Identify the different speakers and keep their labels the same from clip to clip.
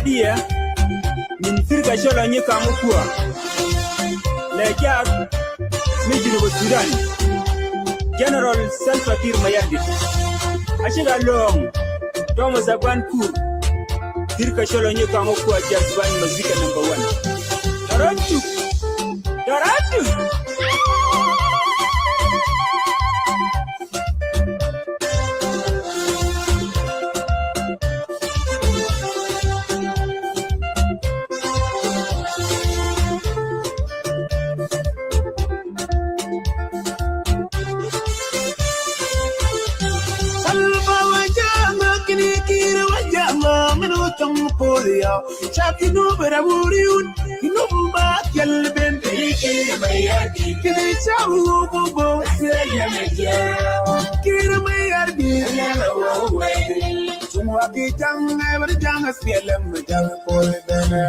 Speaker 1: dia min firga shola nyi kamukua lejak mi Junuba Sudan General Salva Kiir Mayardit ashiga long Thomas Agwankur firga shola nyi kamukua jazban mazika number 1 Daratu Chaki no bara wuriun no ba kelben kiri mayardi kiri chawu bobo ya meja kiri mayardi la wo tumwa ki tanga bar janga spelem jang kol dana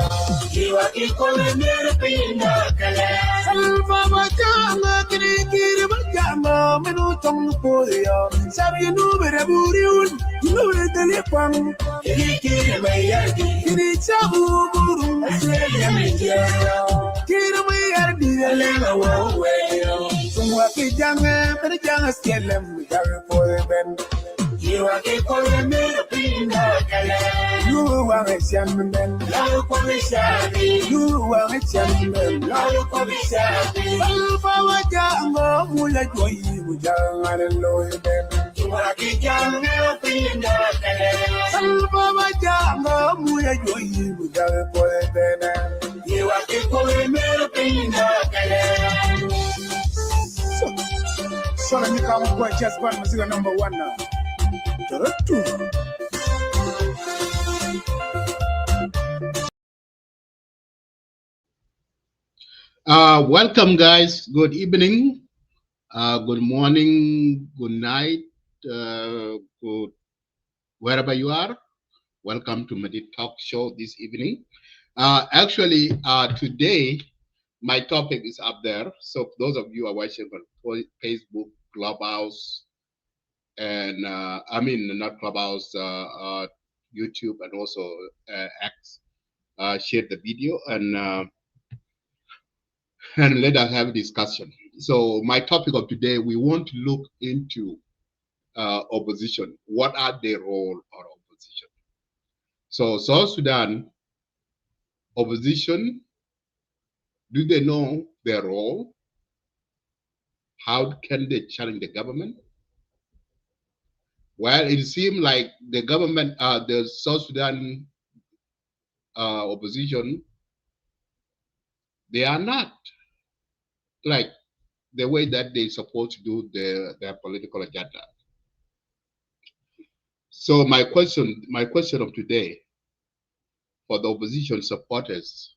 Speaker 1: jiwa ki kol mer pinda kala salva ba janga kiri majama menu tum poya sabi no bara wuriun no dele pam kiri mayardi kiri chawu buru ya meja kiri mayardi la wo tumwa ki tanga bar janga spelem jang kol dana you are the you are a champion, you are a champion, Alpha Jango, who let you down and lower them. You are the champion, Alpha Jango, who let you down for them. You are the so let me come quite just one music number 1 now.
Speaker 2: Welcome, guys. Good evening, good morning, good night, good wherever you are. Welcome to Medit Talk Show this evening. Actually, today my topic is up there. So those of you who are watching on Facebook, Clubhouse, and I mean not Clubhouse, YouTube, and also X, share the video and let us have a discussion. So my topic of today, we want to look into opposition. What are their role of opposition? So South Sudan opposition, do they know their role? How can they challenge the government? Well, it seems like the government, the South Sudan opposition, they are not like the way that they're supposed to do their political agenda. So my question of today for the opposition supporters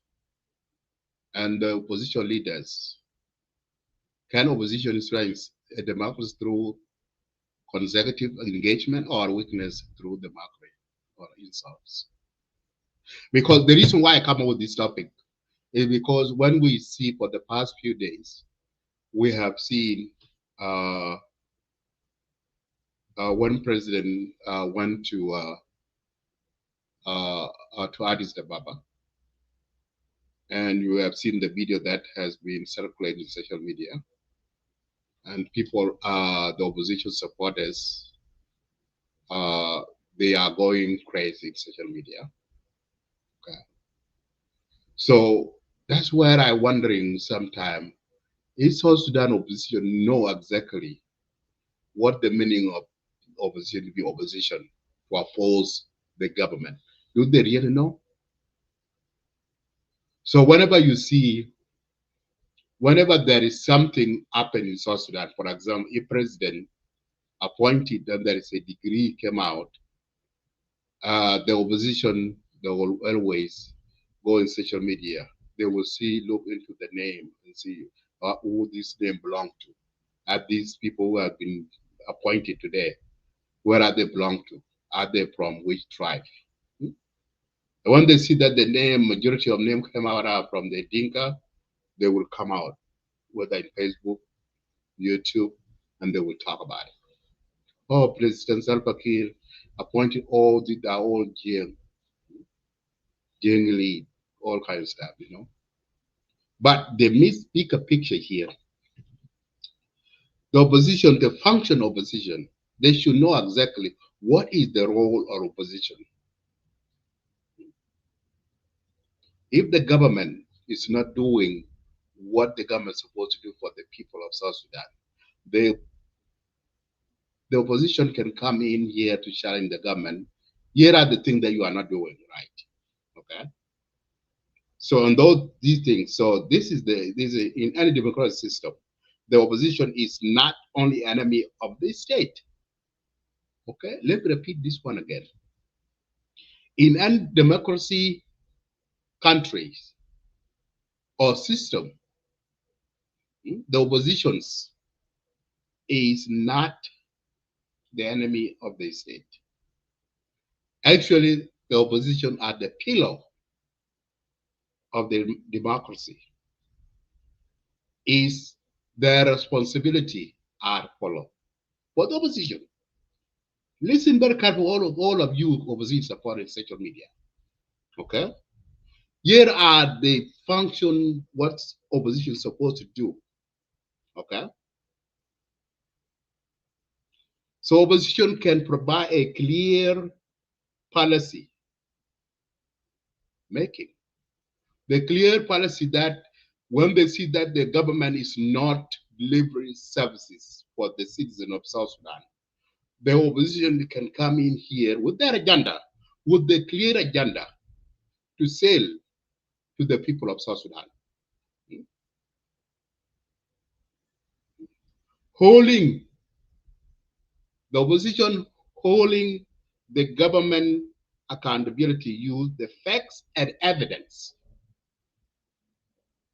Speaker 2: and the opposition leaders, can opposition strength a democracy through consecutive engagement or weakness through the mockery or insults? Because the reason why I come up with this topic is because when we see for the past few days, we have seen one president went to Addis Ababa, and you have seen the video that has been circulated in social media, and people, the opposition supporters, they are going crazy in social media. Okay, so that's where I'm wondering sometimes, is South Sudan opposition know exactly what the meaning of opposition to be opposition to oppose the government? Do they really know? So whenever you see, whenever there is something happening in South Sudan, for example, if president appointed and there is a decree came out, the opposition, they will always go in social media. They will see, look into the name and see who this name belong to. Are these people who have been appointed today, where are they belong to? Are they from which tribe? When they see that the name, majority of name came out are from the Dinka, they will come out, whether in Facebook, YouTube, and they will talk about it. Oh, President Salva Kiir appointed all the all jail. generally all kinds of stuff, you know. But they miss bigger picture here. The opposition, the function of opposition, they should know exactly what is the role of opposition. If the government is not doing what the government is supposed to do for the people of South Sudan, the the opposition can come in here to challenge the government. Here are the things that you are not doing right. Okay. So on these things, so this is in any democratic system, the opposition is not only enemy of the state. Okay, let me repeat this one again. In any democracy countries or system, the oppositions is not the enemy of the state. Actually, the opposition are the pillar of the democracy. Is their responsibility are followed. For the opposition, listen very carefully, all of you opposition supporting social media. Okay, here are the function what opposition is supposed to do. Okay, so opposition can provide a clear policy making, the clear policy that when they see that the government is not delivering services for the citizen of South Sudan, the opposition can come in here with their agenda, with the clear agenda to sell to the people of South Sudan. Holding the opposition, holding the government accountability, use the facts and evidence.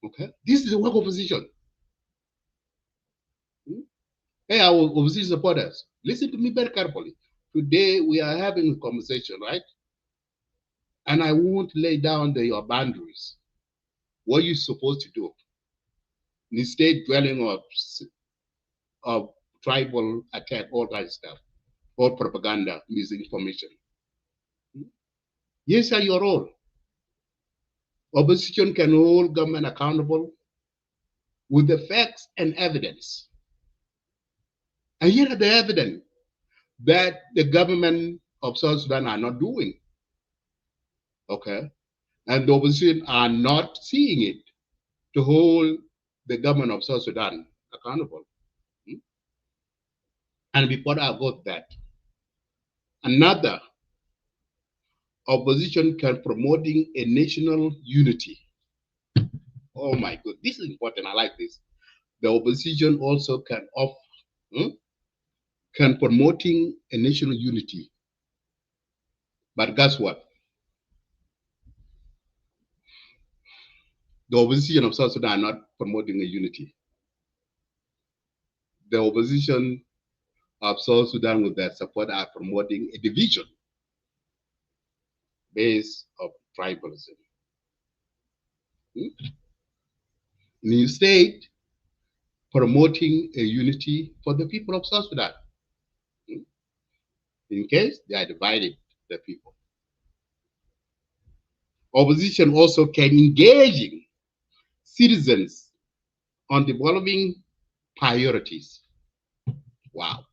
Speaker 2: Okay, this is the work of opposition. Hey, our opposition supporters, listen to me very carefully. Today we are having a conversation, right? And I won't lay down your boundaries, what you're supposed to do. Instead, dwelling of tribal attack, all that stuff, or propaganda, misinformation. Yes, are your role. Opposition can hold government accountable with the facts and evidence. And here are the evidence that the government of South Sudan are not doing. Okay. And the opposition are not seeing it to hold the government of South Sudan accountable. And before I got that, another opposition can promoting a national unity. Oh my God, this is important. I like this. The opposition also can promoting a national unity. But guess what? The opposition of South Sudan are not promoting a unity. The opposition of South Sudan with their support are promoting a division based of tribalism. Instead, promoting a unity for the people of South Sudan. In case they are divided, the people. Opposition also can engaging citizens on developing priorities. Wow.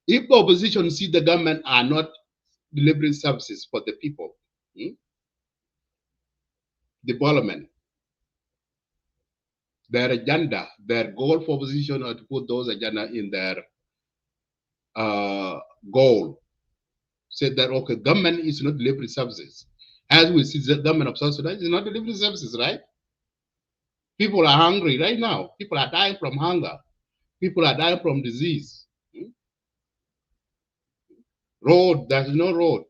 Speaker 2: If the opposition see the government are not delivering services for the people, development, their agenda, their goal for opposition are to put those agenda in their goal. Say that, okay, government is not delivering services. As we see, the government of South Sudan is not delivering services, right? People are hungry right now. People are dying from hunger. People are dying from disease. Road, there's no road.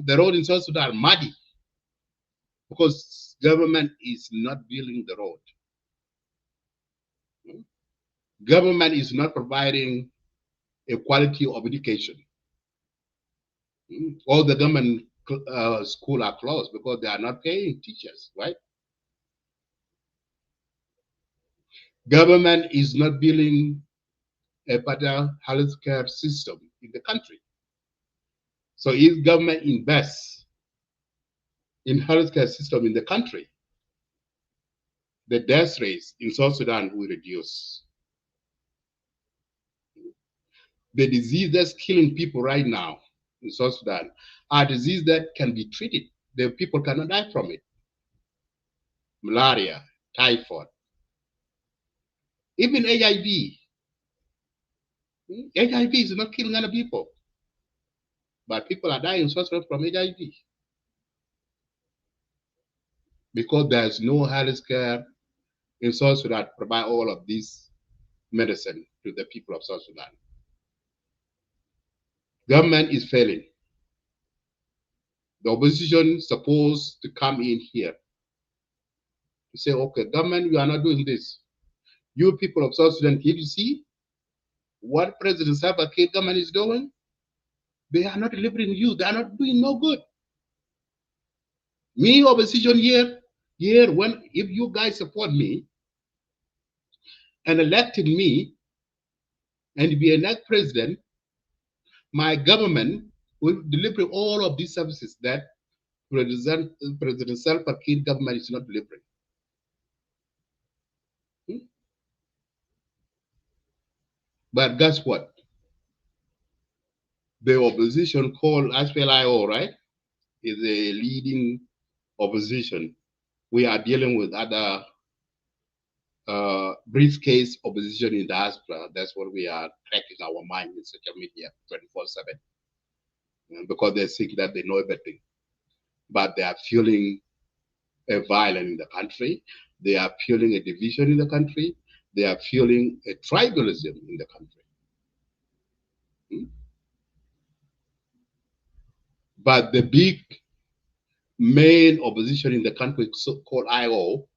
Speaker 2: The road in South Sudan are muddy because government is not building the road. Government is not providing a quality of education. All the government school are closed because they are not paying teachers, right? Government is not building a better healthcare system in the country. So if government invests in healthcare system in the country, the death rates in South Sudan will reduce. The disease that's killing people right now in South Sudan are diseases that can be treated. The people cannot die from it. Malaria, typhoid, even HIV. HIV is not killing other people, but people are dying in South Sudan from HIV because there's no health care in South Sudan to provide all of this medicine to the people of South Sudan. Government is failing. The opposition is supposed to come in here to say, okay, government, you are not doing this. You people of South Sudan, can you see what President Salva Kiir government is doing? They are not delivering you. They are not doing no good. Me, opposition here, when if you guys support me and elected me and be a next president, my government will deliver all of these services that President Salva Kiir government is not delivering. But guess what? The opposition called SPLIO, right, is a leading opposition. We are dealing with other briefcase opposition in diaspora. That's what we are tracking our mind in social media 24/7 because they think that they know everything. But they are fueling a violence in the country. They are fueling a division in the country. They are fueling a tribalism in the country. But the big main opposition in the country, so-called IO,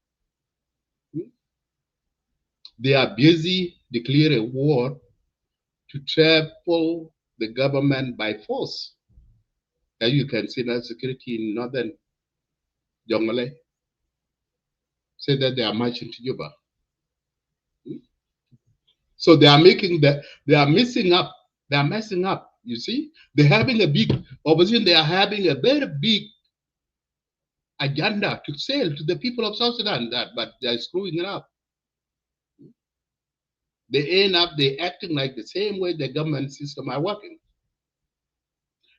Speaker 2: they are busy declaring a war to trample the government by force. As you can see, now security in northern Jonglei say that they are marching to Juba. So they are they are messing up. They are messing up. You see, they're having a big opposition. They are having a very big agenda to sell to the people of South Sudan, but they are screwing it up. They acting like the same way the government system are working.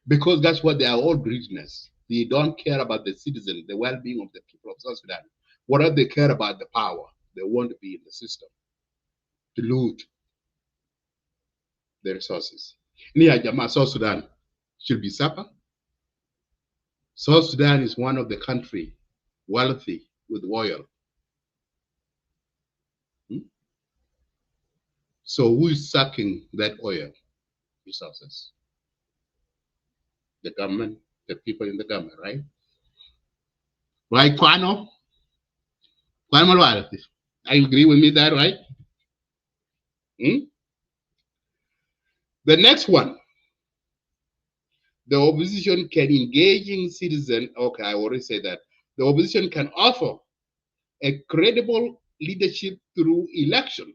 Speaker 2: Because that's what they are all business. They don't care about the citizen, the well-being of the people of South Sudan. What do they care about? The power. They want to be in the system to loot the resources. South Sudan should be supper. South Sudan is one of the country wealthy with oil. So who is sucking that oil resources? The government, the people in the government, right? Right, Kwano? Kwano, I agree with me that, right? The next one, the opposition can engage in citizen. Okay, I already said that. The opposition can offer a credible leadership through election.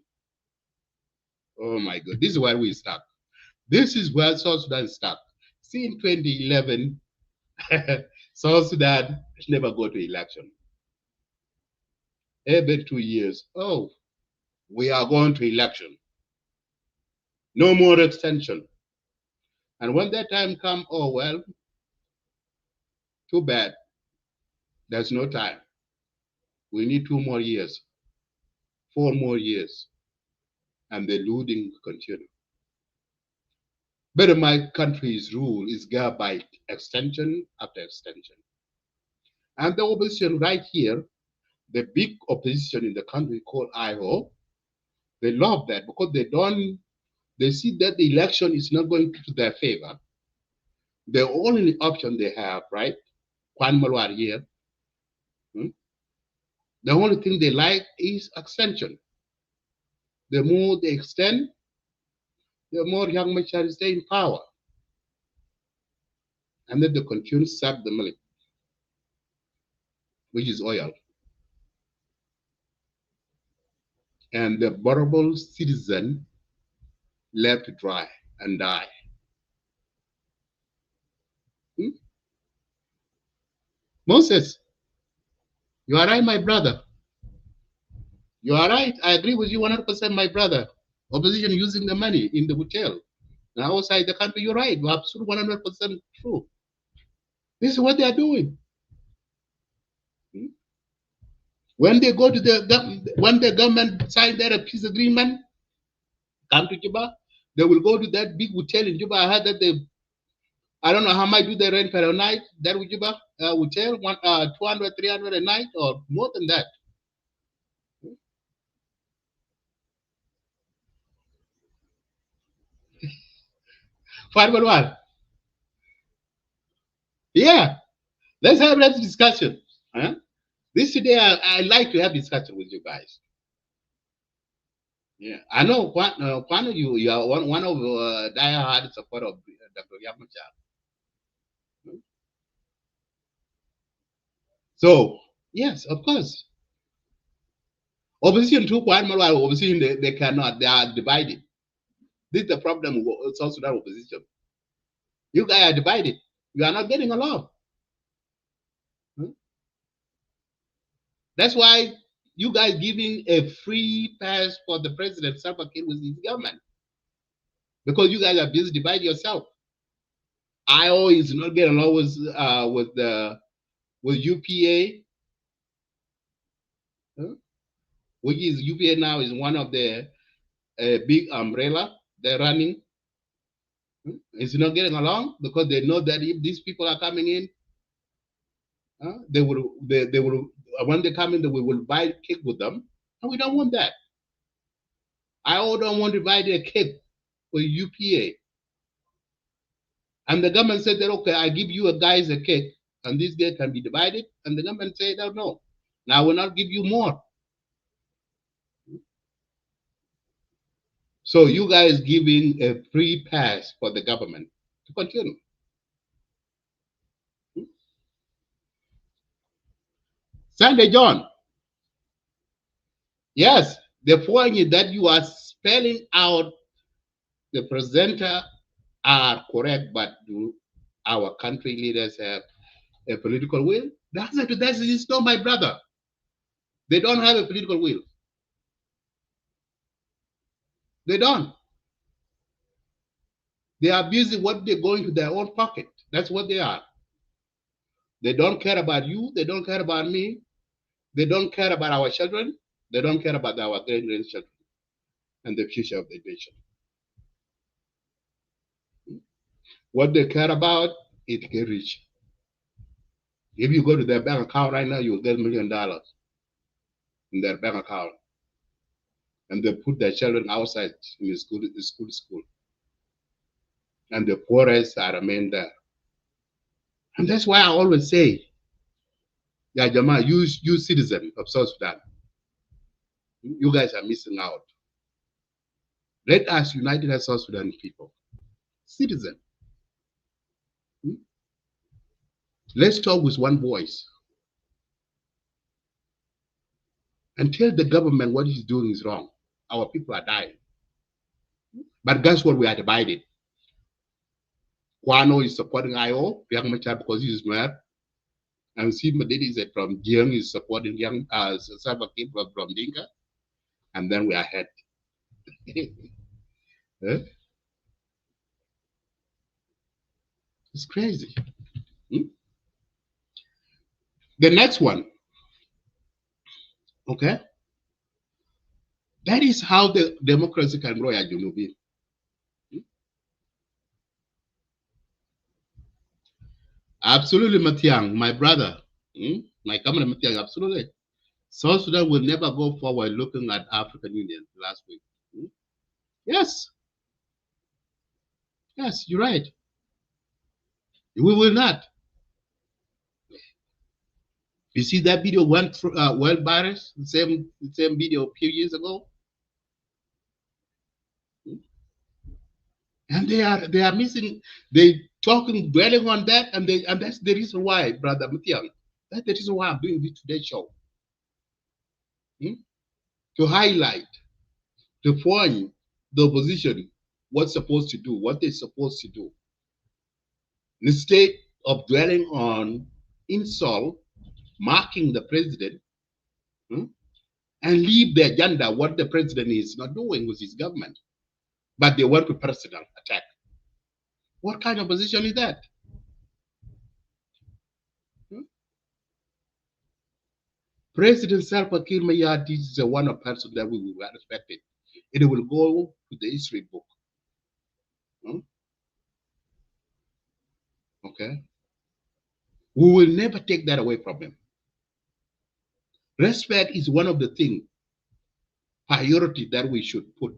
Speaker 2: Oh my God, this is where we start. This is where South Sudan starts. See, in 2011, South Sudan never go to election. Every 2 years, oh, we are going to election. No more extension. And when that time comes, oh, well, too bad. There's no time. We need 2 more years, 4 more years, and the looting continue. But my country's rule is governed by extension after extension. And the opposition right here, the big opposition in the country called IO, they love that because they see that the election is not going to their favor. The only option they have, right? Kwan Malwar here, the only thing they like is extension. The more they extend, the more young Machar stay in power. And then they continue to sap the milk, which is oil. And the vulnerable citizen left dry and die. Moses, you are right, my brother. You are right. I agree with you 100%, my brother. Opposition using the money in the hotel and outside the country. You're right. You're absolutely 100% true. This is what they are doing. When they go to when the government sign their peace agreement, come to Juba, they will go to that big hotel in Juba. I heard that I don't know how much do they rent per night, that Juba hotel, 200, 300 a night or more than that. What? Yeah, let's have that discussion. Huh? This today, I like to have discussion with you guys. Yeah, I know one of you are one of diehard supporter of Dr. Yamachar. So yes, of course, opposition to Kwan Malwa, opposition they cannot, they are divided. This is the problem with South Sudan opposition. You guys are divided. You are not getting along. That's why you guys giving a free pass for the president Salva Kiir with his government, because you guys are busy dividing yourself. IO is not getting along with UPA, which is UPA now is one of the big umbrella they're running. It's not getting along because they know that if these people are coming in, they will when they come in, they will buy cake with them, and we don't want that. I don't want to buy a cake with UPA, and the government said that okay, I give you guys a cake, and this cake can be divided, and the government said, oh, no, now I will not give you more. So you guys giving a free pass for the government to continue. Sunday John, yes, the point is that you are spelling out the presenter are correct, but do our country leaders have a political will? The answer to that is no, my brother. They don't have a political will. They don't. They are busy what they're going to their own pocket. That's what they are. They don't care about you. They don't care about me. They don't care about our children. They don't care about our grandchildren and the future of the nation. What they care about is to get rich. If you go to their bank account right now, you'll get $1 million in their bank account. And they put their children outside in the school. And the poorest are remain there. And that's why I always say, yeah, Jama, you citizen of South Sudan, you guys are missing out. Let us unite as South Sudan people, citizen. Let's talk with one voice and tell the government what he's doing is wrong. Our people are dying. But guess what? We are divided. Kwano is supporting IO, Young Machar, because he's mayor. And Steve Madidi is from Jiang is supporting Young Salva Kiir from Dinka. And then we are ahead. It's crazy. The next one, okay? That is how the democracy can grow at Junubi. Absolutely, Matiang, my brother, my camera Matiang, absolutely. South Sudan will never go forward looking at African Union last week. Yes. Yes, you're right. We will not. You see that video went through World Virus, the same video a few years ago, and they are missing. They talking dwelling on that, and that's the reason why, brother Mutiang. That's the reason why I'm doing this today show, to highlight, to point the opposition what's supposed to do, what they're supposed to do, instead of dwelling on insult, marking the president, hmm, and leave the agenda what the president is not doing with his government, but they want to personal attack. What kind of position is that? Hmm? President Salva Kiir Mayardit is the one of person that we will respect it. It will go to the history book. Hmm? Okay, we will never take that away from him. Respect is one of the things priority that we should put,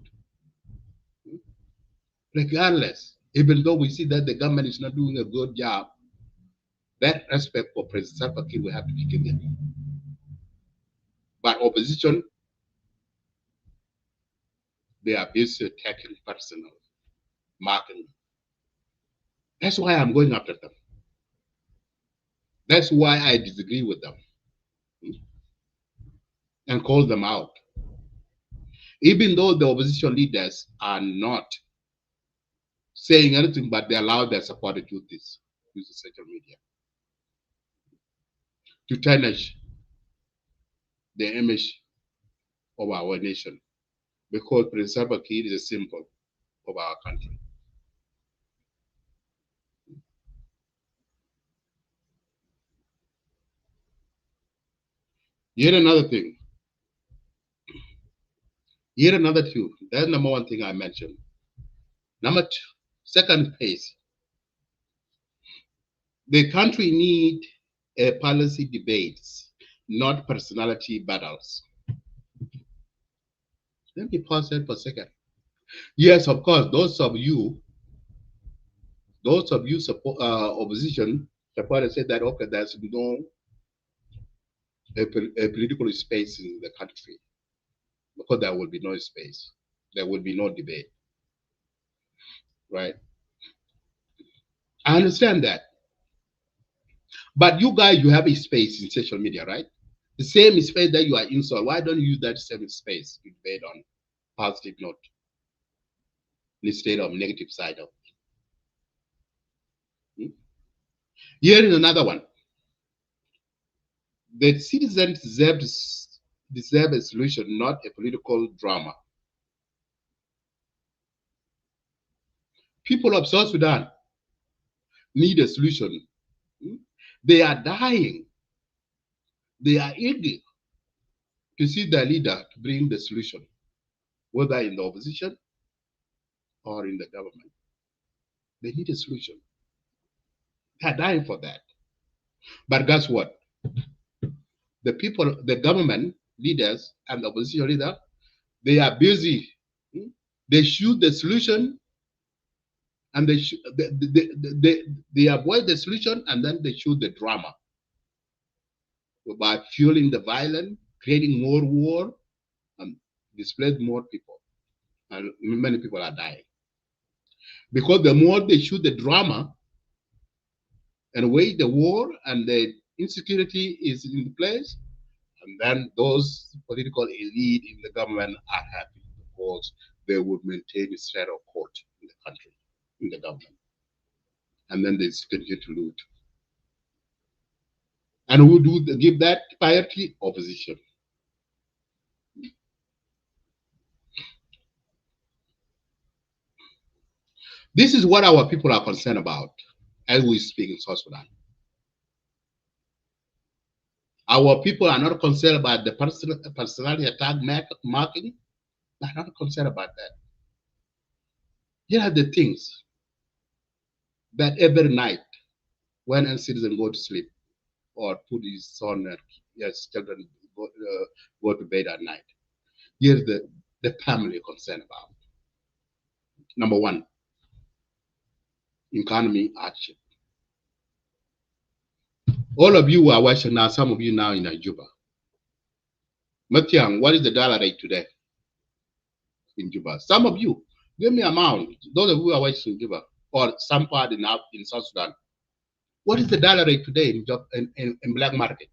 Speaker 2: regardless. Even though we see that the government is not doing a good job, that respect for President Salva Kiir will have to be given. But opposition, they are busy attacking personal, marking. That's why I'm going after them. That's why I disagree with them, hmm, and call them out. Even though the opposition leaders are not saying anything, but they allow their supporters to do this, use the social media to tarnish the image of our nation, because President Salva Kiir is a symbol of our country. Yet another thing, yet another two. That's number one thing I mentioned. Number two, second phase, the country need a policy debates, not personality battles. Let me pause that for a second. Yes, of course, those of you support opposition supporters say that okay, there's no a political space in the country because there will be no space, there will be no debate, right? I understand that, but you guys, you have a space in social media, right? The same space that you are inside. Why don't you use that same space to debate on positive note instead of negative side of it? Hmm? Here is another one. The citizens deserve a solution, not a political drama. People of South Sudan need a solution. Hmm? They are dying. They are eager to see their leader to bring the solution, whether in the opposition or in the government. They need a solution. They are dying for that. But guess what? The people, the government leaders and the opposition leader, they are busy. Hmm? They shoot the solution and they avoid the solution and then they shoot the drama by fueling the violence, creating more war, and displace more people. And many people are dying. Because the more they shoot the drama and wage the war and the insecurity is in place, and then those political elite in the government are happy because they would maintain a state of court in the country, in the government. And then they continue to loot. And who do give that priority? Opposition. This is what our people are concerned about as we speak in South Sudan. Our people are not concerned about the personality attack marking. They're not concerned about that. Here are the things that every night when a citizen go to sleep or put his son or yes, children go to bed at night. Here's the family concerned about. Number one, economy hardship. All of you are watching now, some of you now in Juba. Matiang, what is the dollar rate today in Juba? Some of you, give me amount. Those of you who are watching in Juba or some part in South Sudan. What is the dollar rate today in black market?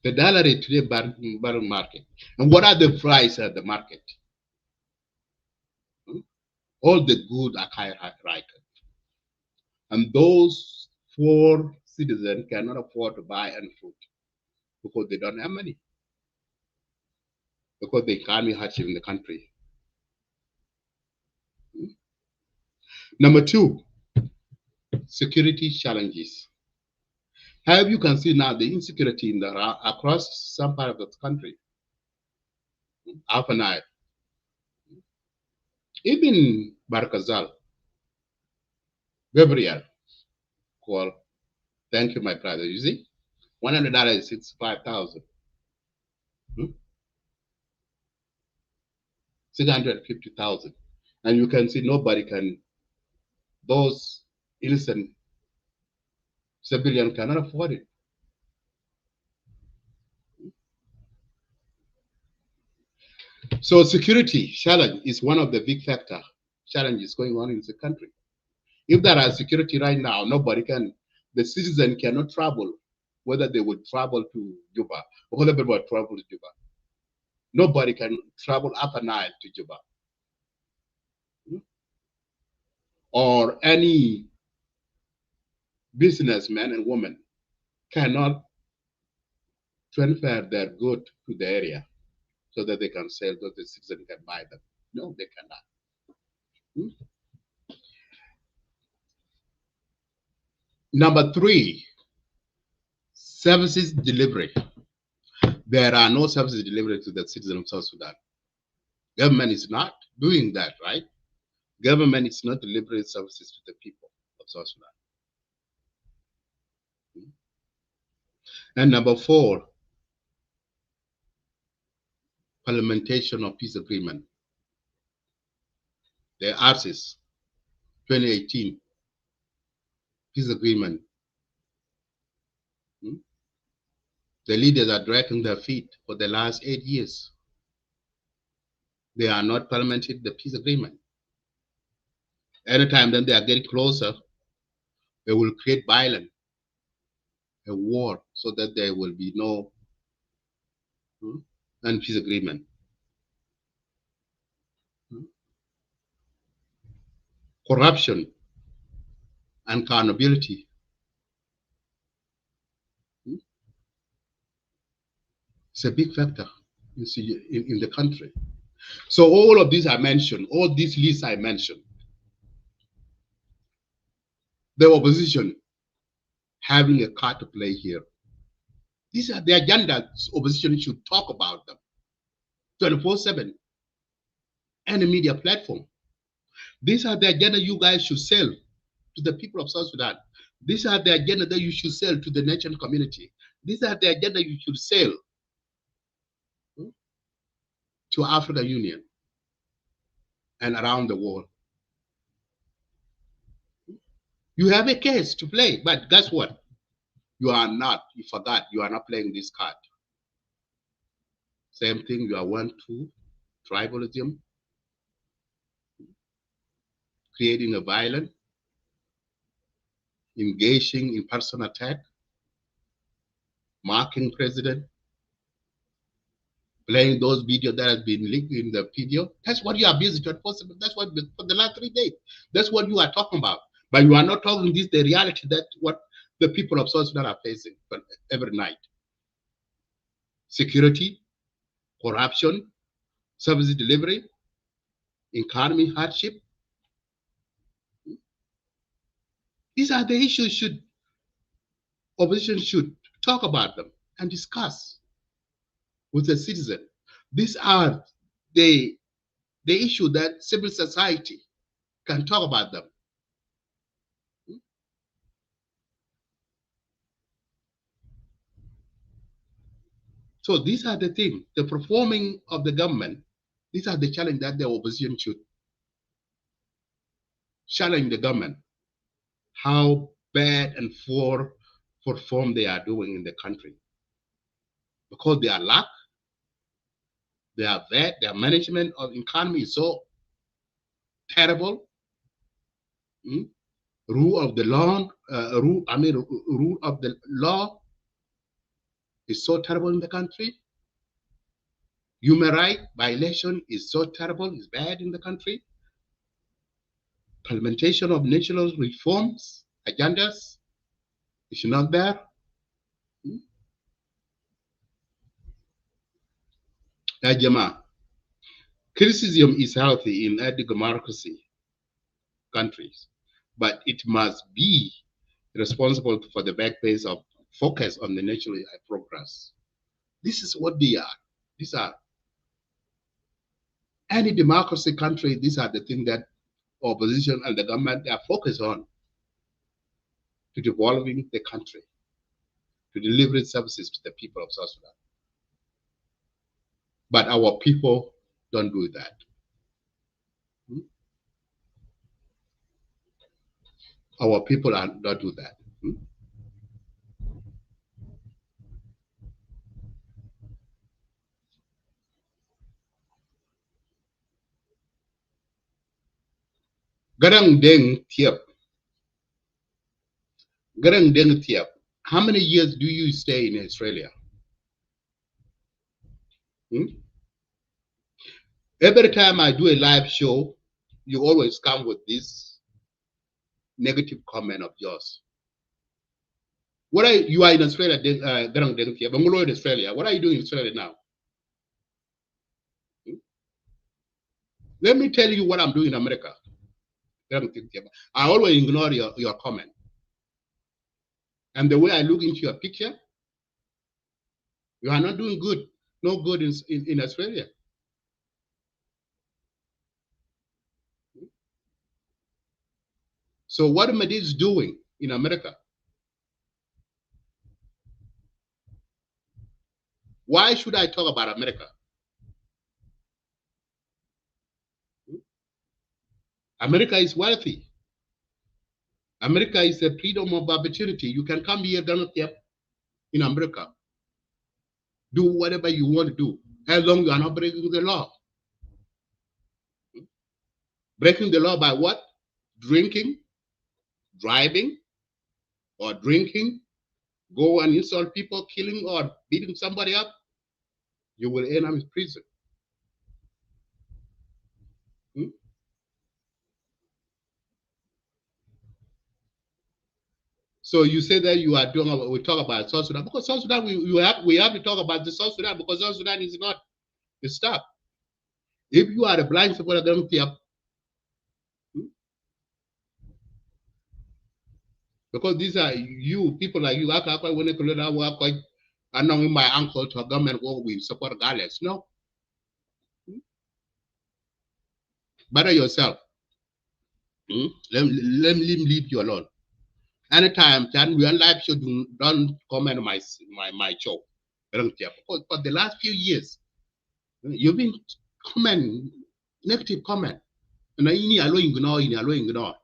Speaker 2: The dollar rate today in barren market. And what are the prices at the market? All the good are hierarchical. And those poor citizens cannot afford to buy any food because they don't have money, because the economy hardship in the country. Number two, security challenges. As you can see now, the insecurity in across some part of the country, Alpha Nile, even Barkazal, Gabriel, call, thank you, my brother. You see, $100 is 65,000, 650,000, and you can see nobody can. Those innocent civilians cannot afford it. So security challenge is one of the big factor challenges going on in the country. If there are security right now, nobody can, the citizen cannot travel, whether they would travel to Juba, or whether they would travel to Juba. Nobody can travel up a Nile to Juba. Or any businessman and woman cannot transfer their good to the area so that they can sell, so the citizen can buy them. No, they cannot. Number three, services delivery. There are no services delivered to the citizens of South Sudan. Government is not doing that, right? Government is not delivering services to the people of South Sudan. And number four, implementation of peace agreement. The ARCIS 2018 peace agreement. The leaders are dragging their feet for the last 8 years. They are not implementing the peace agreement. Anytime then they are getting closer, they will create violence, a war, so that there will be no peace agreement. Corruption and accountability. It's a big factor in the country. So all of these I mentioned, all these lists I mentioned, the opposition having a card to play here. These are the agendas opposition should talk about them 24/7. Any media platform. These are the agenda you guys should sell to the people of South Sudan. These are the agenda that you should sell to the national community. These are the agenda you should sell to African Union and around the world. You have a case to play, but guess what? You are not, you forgot, you are not playing this card. Same thing, you are 1-2, tribalism, creating a violence, engaging in personal attack, marking president, playing those videos that have been linked in the video. That's what you are busy to enforce. That's what for the last 3 days. That's what you are talking about. But you are not talking this the reality that what the people of South Sudan are facing every night. Security, corruption, service delivery, economy hardship. These are the issues opposition should talk about them and discuss with the citizen. These are the issue that civil society can talk about them. So these are the things, the performing of the government, these are the challenge that the opposition should challenge the government, how bad and poor perform they are doing in the country. Because they are lack, they are bad, their management of economy is so terrible. Rule of the law, rule of the law is so terrible in the country. Human right violation is so terrible, is bad in the country. implementation of national reforms, agendas is not there. Jama, criticism is healthy in a democracy countries, but it must be responsible for the backbase of focus on the national progress. This is what they are. These are any democracy country. These are the things that opposition and the government are focused on to developing the country, to deliver services to the people of South Sudan. But our people don't do that. Our people don't do that. Garang Deng Thiep. Garang Deng Thiep. How many years do you stay in Australia? Every time I do a live show, you always come with this negative comment of yours. You are in Australia, Garang Deng Thiep. Bangalore in Australia. What are you doing in Australia now? Let me tell you what I'm doing in America. I always ignore your comment. And the way I look into your picture, you are not doing good. No good in Australia. So what Mahdi is doing in America? Why should I talk about America? America is wealthy. America is a freedom of opportunity. You can come here, Donald Trump, in America. Do whatever you want to do, as long as you are not breaking the law. Breaking the law by what? Drinking, driving, or drinking, go and insult people, killing or beating somebody up, you will end up in prison. So you say that you are doing. We talk about South Sudan because South Sudan we have to talk about the South Sudan because South Sudan is not the stop. If you are a blind supporter, don't care. Because these are you people like you. I when I work like I know my uncle to a government where we support regardless. No, better yourself. Let him leave you alone. Anytime Chan we on live show don't comment my show. I don't care. Because for the last few years, you've been comment negative comment. And I ignore.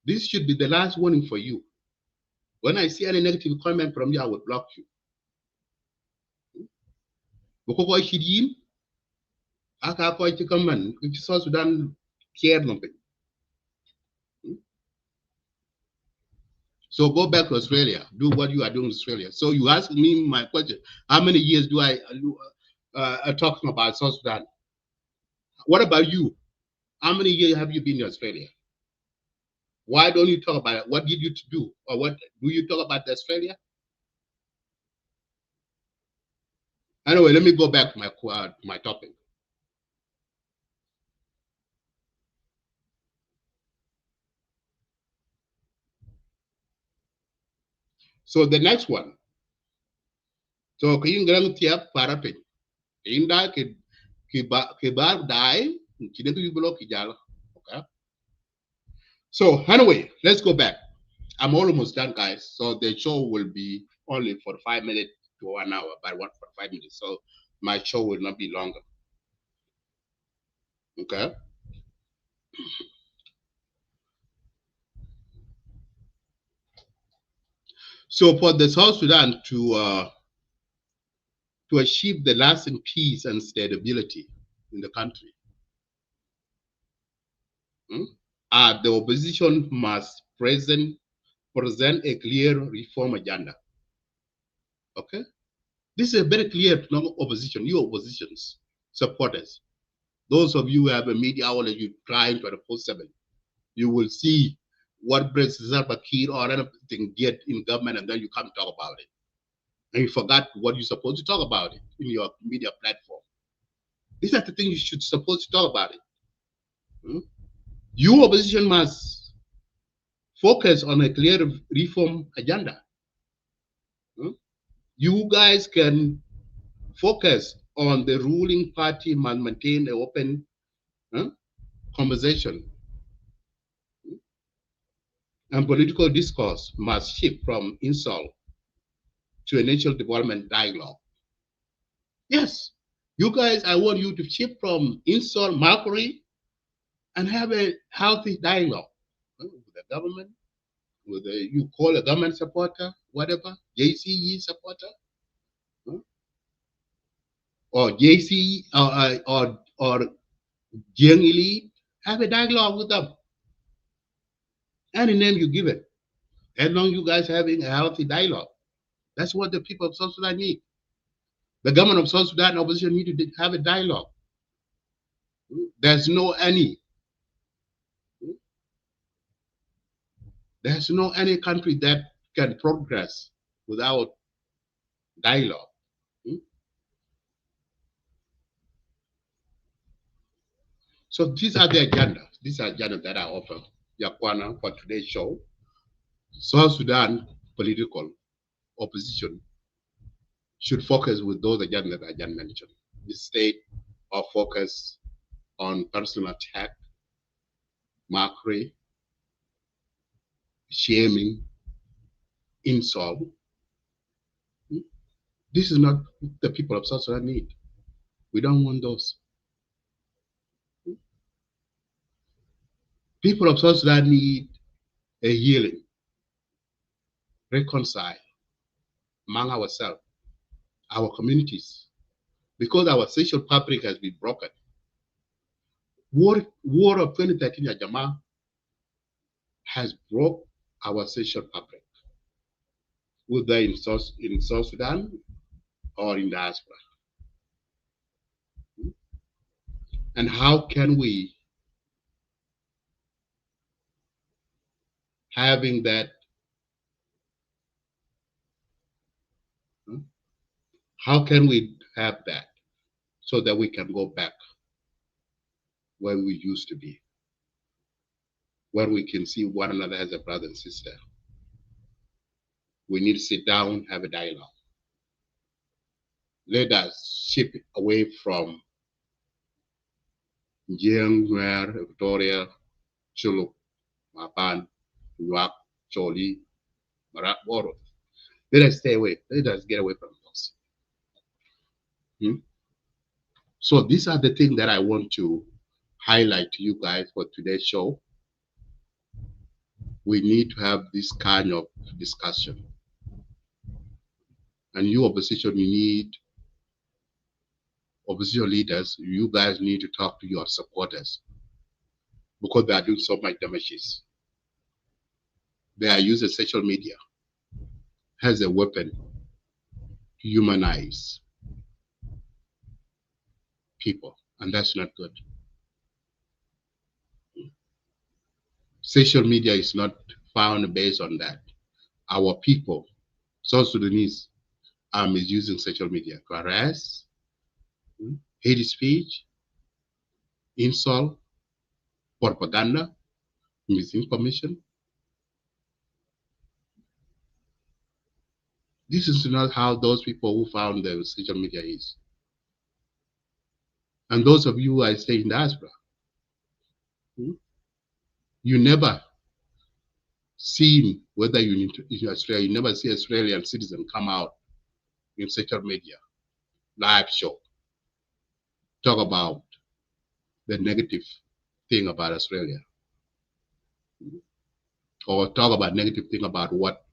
Speaker 2: This should be the last warning for you. When I see any negative comment from you, I will block you. Because I should yin, I can't quite comment. South Sudan care nothing. So go back to Australia. Do what you are doing in Australia. So you ask me my question: how many years do I talking about South Sudan? What about you? How many years have you been in Australia? Why don't you talk about it? What did you do, or what do you talk about Australia? Anyway, let me go back to my topic. So the next one. So kayong grang tiap parapin. Inda kibar dai kineto yubulo kijala. Okay. So anyway, let's go back. I'm almost done, guys. So the show will be only for 5 minutes to 1 hour, but what for 5 minutes. So my show will not be longer. Okay. So for the South Sudan to achieve the lasting peace and stability in the country, the opposition must present a clear reform agenda. Okay, this is very clear to opposition, you oppositions supporters. Those of you who have a media outlet, you trying 24/7. You will see what President Salva Kiir or anything did in government, and then you come talk about it. And you forgot what you're supposed to talk about it in your media platform. These are the things you should supposed to talk about it. Hmm? You opposition must focus on a clear reform agenda. Hmm? You guys can focus on the ruling party must maintain an open conversation. And political discourse must shift from insult to a national development dialogue. Yes, you guys, I want you to shift from insult, mockery, and have a healthy dialogue with the government, with the, you call a government supporter, whatever, JCE supporter, or JCE or Young Elite, have a dialogue with them. Any name you give it, as long as you guys having a healthy dialogue. That's what the people of South Sudan need. The government of South Sudan opposition need to have a dialogue. There's no any country that can progress without dialogue. So these are the agenda. These are agenda that I offer Yakwana for today's show. South Sudan political opposition should focus with those agendas that I just mentioned. The state of focus on personal attack, mockery, shaming, insult. This is not the people of South Sudan need. We don't want those. People of South Sudan need a healing, reconcile among ourselves, our communities, because our social fabric has been broken. War of 2013 Jama has broke our social fabric, whether in South Sudan or in diaspora. And how can we having that? How can we have that so that we can go back where we used to be, where we can see one another as a brother and sister? We need to sit down, have a dialogue. Let us shift away from Jiang, Nuer, Victoria, Chuluk, Mapan, Nuak, Choli, Marat, Boro. Let us stay away. Let us get away from those. So these are the things that I want to highlight to you guys for today's show. We need to have this kind of discussion. And you opposition, you need opposition leaders, you guys need to talk to your supporters because they are doing so much damages. They are using social media as a weapon to humanize people, and that's not good. Social media is not found based on that. Our people, South Sudanese, are misusing social media to harass, hate speech, insult, propaganda, misinformation. This is not how those people who found the social media is. And those of you who are staying in diaspora, you never seen whether you in Australia, you never see Australian citizen come out in social media, live show, talk about the negative thing about Australia, or talk about negative thing about what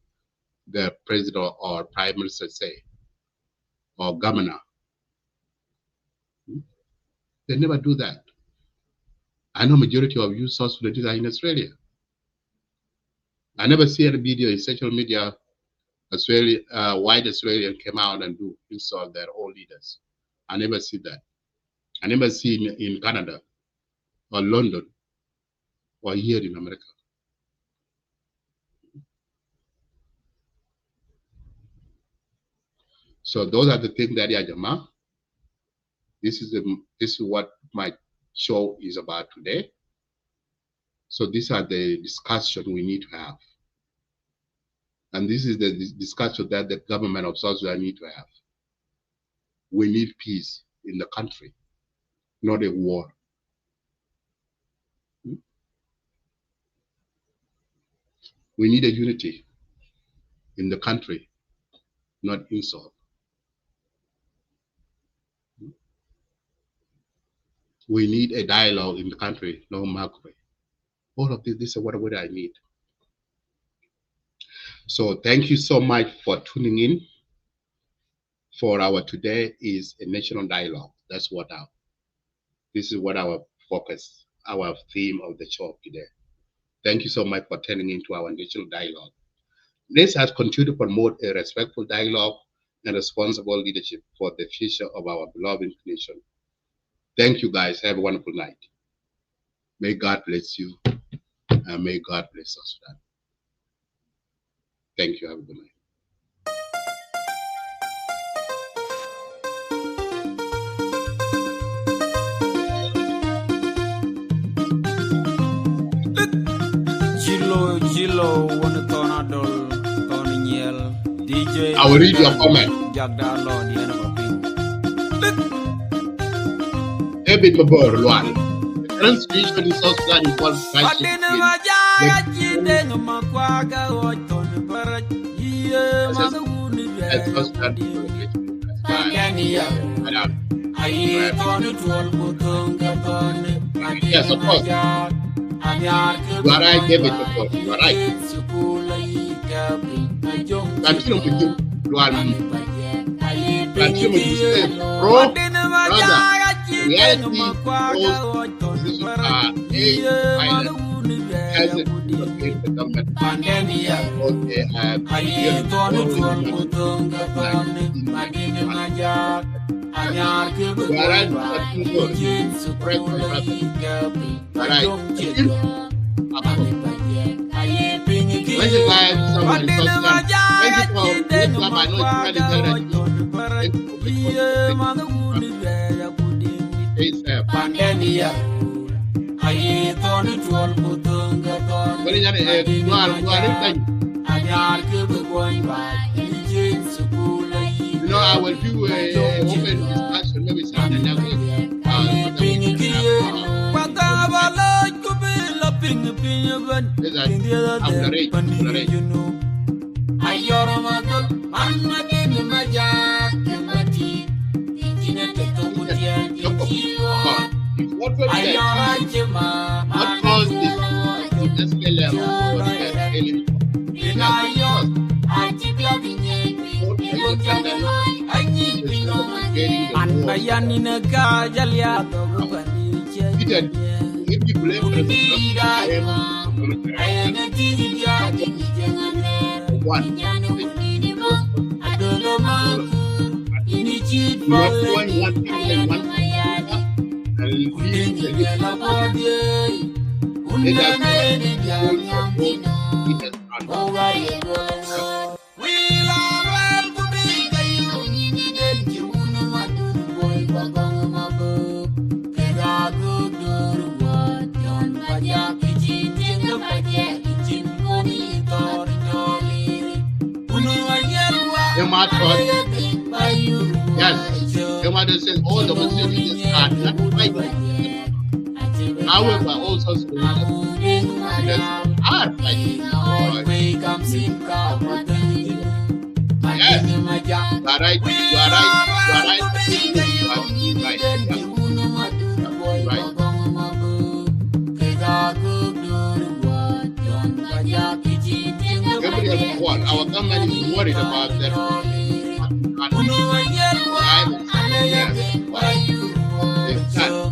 Speaker 2: the president or prime minister say, or governor. They never do that. I know majority of you South Sudanese are in Australia. I never see any video in social media Australia, white Australian came out and do insult their own leaders. I never see that. an embassy in Canada or London or here in America. So those are the things that Yajama. This is what my show is about today. So these are the discussion we need to have. And this is the discussion that the government of South Sudan need to have. We need peace in the country, not a war. We need a unity in the country, not insult. We need a dialogue in the country, no mockery. All of this is what I need. So thank you so much for tuning in. For our today is a national dialogue. This is what our focus, our theme of the show today. Thank you so much for tuning into our national dialogue. This has continued to promote a respectful dialogue and responsible leadership for the future of our beloved nation. Thank you guys. Have a wonderful night. May God bless you and may God bless us. Thank you. Have a good night.
Speaker 3: Chilo, one tornado, Tonyel, DJ.
Speaker 2: I will read your comment.
Speaker 3: Jagda Lord, the end of a
Speaker 2: A bit more, Luan. The current situation in South Sudan involves crisis. Yes, of course. You are right, David, of course. You are right. Continue with you, Luan. Continue with you, bro, brother. Reality shows positions are violent. Hasn't against the government because they have you know, I will do a open discussion maybe something else. What caused this SPLM if you blame one, yes, your mother says all the facilities are not fighting. However, also solutions are fighting. Yes, you are right. You are right. Our government is worried about that.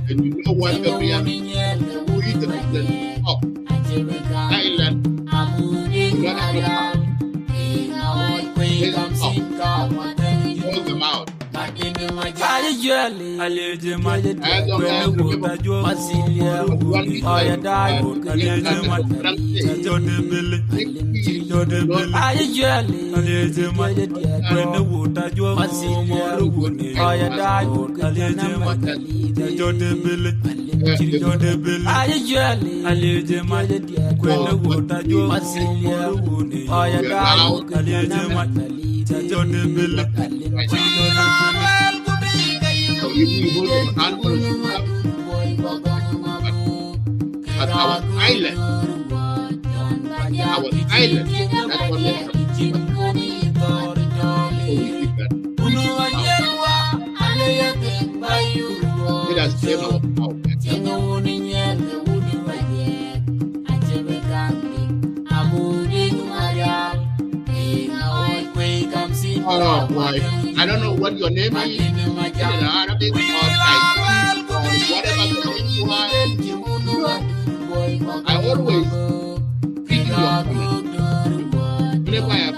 Speaker 2: And you know what? We are free the president of Thailand. Hold them out.
Speaker 3: Ayajali, Alleje Maja,
Speaker 2: I don't know, remember,
Speaker 3: Masilia, Ayadai, Alleje Maja, Jode Billy, Jode Billy, Ayajali, Alleje Maja, when the water drove Masilia, Ayadai, Alleje Maja, Jode Billy, Jode Billy, Ayajali, Alleje Maja, when the water drove Masilia, Ayadai, Alleje Maja, Jode Billy,
Speaker 2: so if we go to Anton, at our island, that's what makes us it has came out of power. Oh boy, I don't know what your name is, in Arabic or Thai, or whatever the name you are. I always read your comment. Whenever I have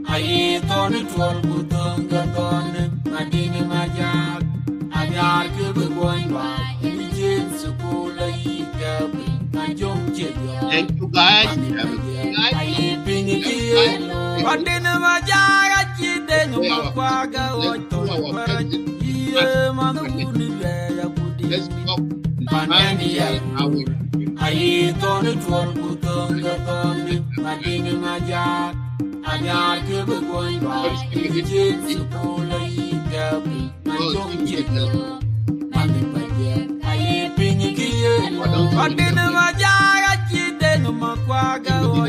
Speaker 2: I thought it was good on the gun, Madini Majak, Ayar going by, James Sukula, my young children. Thank you guys. I bring it here. Madini Majak, then Makwaga, or let's go. I thought it was good on the gun, Madini Majak. I'm not going by James Sukula, my young children. I bring it here. Madini Majak, then Makwaga, or